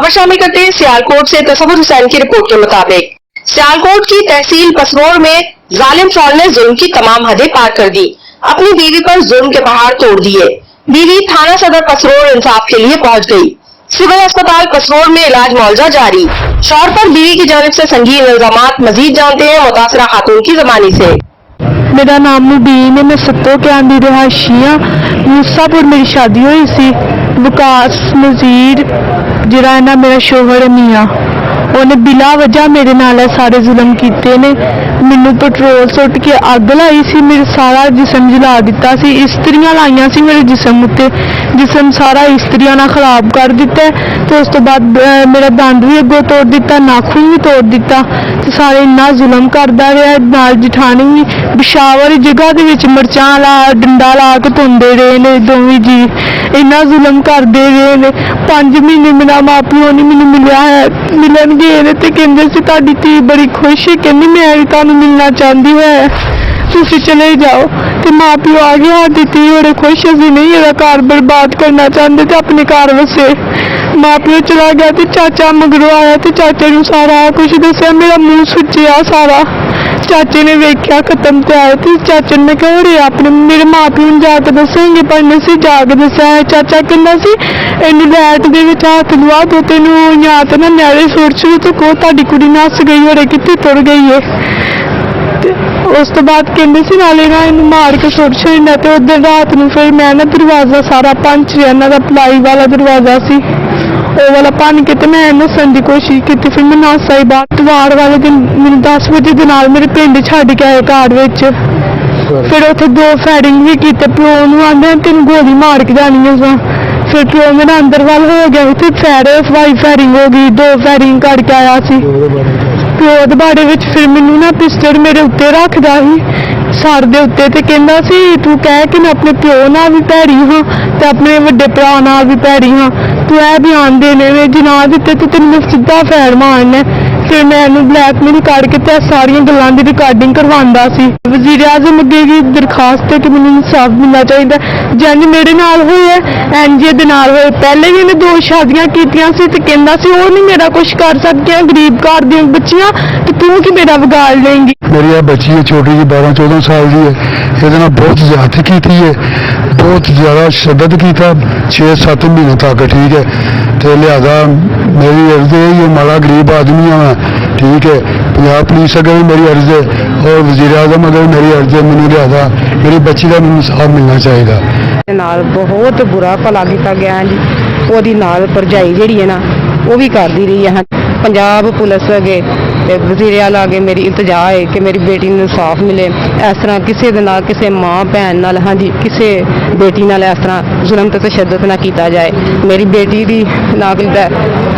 खबर शामिल करते हैं सियालकोट से तसव्वुर हुसैन की रिपोर्ट के मुताबिक सियालकोट की तहसील पसरोड़ में जालिम फौज ने जुल्म की तमाम हदें पार कर दी। अपनी बीवी पर जुल्म के पहाड़ तोड़ दिए। बीवी थाना सदर पसरोड़ इंसाफ के लिए पहुंच गई। सिविल अस्पताल पसरोड़ में इलाज मुआवजा जारी। शौहर पर बीवी की जानिब से संगीन इल्जामात। मजीद जानते हैं मुतासरा खातून की ज़बानी से। मेरा नाम मुबीन है, मैं सत्तो के आंदी रिहायशी हाँ। मूसापुर मेरी शादी हुई सी। विकास नज़ीर जिहड़ा है ना मेरा शोहर है मियाँ, उन्हें बिला वजह मेरे नाल सारे जुल्म कीते ने। मैनू पेट्रोल सुट के अग लाई सी, मेरा सारा जिसम जला दिता सी। इस्त्रियां लाइया सी मेरे जिसम उत्ते, जिसम सारा इस्त्रियां नाल खराब कर दिता है। तो उस तो बाद मेरा दंद भी अगों तोड़ दिता, नाखून भी तोड़ दिता। तो सारे इन्ना जुल्म करदा रहा। नाल जठानी भी बिशावर जगह दे विच मिर्चां ला डंडा ला के धोंदे रहे ने दोवें जी। इन्ना जुल्म करदे रहे ने। 5 महीने मेरा माँ प्यो नहीं मैनू मिलिया है। मिलन गए ने ते कहंदे सी तुहाडी धी बड़ी खुश है, कहंदी मैं भी तुहानू मिलना चाहती है, तुसीं चले जाओ। ते माँ प्यो आ गया, साडी धी बड़े खुश, असीं नहीं ਇਹਦਾ घर बर्बाद करना चाहते ते अपने घर वसे। माँ प्यो चला गया ते चाचा मगरों आया ते चाचे नू सारा कुछ दसिया। मेरा मुंह सुच्चिया सारा। चाचे ने वेख्या खत्म ते आए ते चाचे ने कहा अपने मेरे माँ प्यो नू जाके दसेंगे, पर नहीं जाके दसिया है। चाचा कहना सी इन्नू लैट दे विच हाथ लवा दो, तेनू या तो ना नैरे सुट छो तो कहो तुहाडी कुड़ी नस गई होरे कित्थे तुर गई है। उस तो बाद कहते सी नाले ना इन्हू मार के सुट छड़ना। तो उधर रात नू फिर मैं ना दरवाजा सारा भंच लिया, इन्हां दा पलाई वाला दरवाजा सी ਉਹ वाला भन के मैं नसन की कोशिश की। फिर मैं नस आई बाहर। इतवार वाले दिन मैंने 10 बजे के नाल मेरे पिंड छड्ड के आए घर विच। फिर उत्थे 2 फायरिंग भी की। प्यो नूं आंदे तेन गोली मार के जानी है। फिर प्यो मेरा अंदर वाल हो गया। फिर फायरिंग हो गई, 2 फायरिंग करके आया सी प्यो दे बाड़े विच। फिर मैनू ना पिस्टल मेरे उत्ते रखदा ही सर दे उत्ते ते कहंदा सी तू कह कि मैं अपने प्यो नाल भी भैड़ी हाँ ते अपने वड्डे भरा नाल भी भैड़ी हाँ, तू ऐ बयान देने में जे ना दित्ते तो तेन मैं सीधा फैर मारना। फिर मैं इन्हू ब्लैकमेल करके ते सारियां गल्लां दी रिकॉर्डिंग करवांदा सी। वज़ीर आज़म अगे भी दरखास्त है कि मैनू इंसाफ मिलना चाहिए। जंज मेरे नाल होया एनजीए दे नाल होए। पहले भी इन्हें 2 शादियां कीतियां सी ते कहंदा सी ओ नहीं मेरा कुछ कर सकदियां, गरीब घर दी बच्चियां ते तू की मेरा बिगाड़ लेंगी। मेरी यह बच्ची है छोटी जी 12-14 साल की है। ये बहुत ज्यादा की है, बहुत ज़्यादा शदत किया 6-7 महीने तक। ठीक है, तो लिहाजा मेरी अर्ज है, ये माड़ा गरीब आदमी है मैं, ठीक है। पंजाब पुलिस अगर भी मेरी अर्ज है और वज़ीर आज़म अगर मेरी अर्ज है, मैंने लिहाजा मेरी बच्ची का मैंने इंसाफ मिलना चाहिए। नाल बहुत बुरा भला किया गया है जी। ਉਹਦੀ ਨਾਲ ਭਰਜਾਈ ਜਿਹੜੀ ਹੈ ਨਾ ਉਹ ਵੀ ਕਰਦੀ ਰਹੀ ਹੈ। पंजाब पुलिस अगे वज़ीर आला अगे मेरी इल्तजा है कि मेरी बेटी नूं इंसाफ मिले। इस तरह किसी दे नाल किसी माँ भैन नाल हाँ जी किसी बेटी नाल इस तरह जुल्म ते तशद्दुद ना किया जाए। मेरी बेटी दी नाल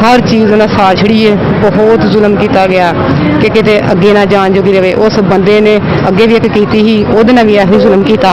हर चीज़ उन्हें साड़ छड़ी है। बहुत जुल्म किया गया कि किते अगे ना जान जोगी रहे। उस बंदे ने अगे भी एक की ही, उहदे नाल भी यही जुल्म किया।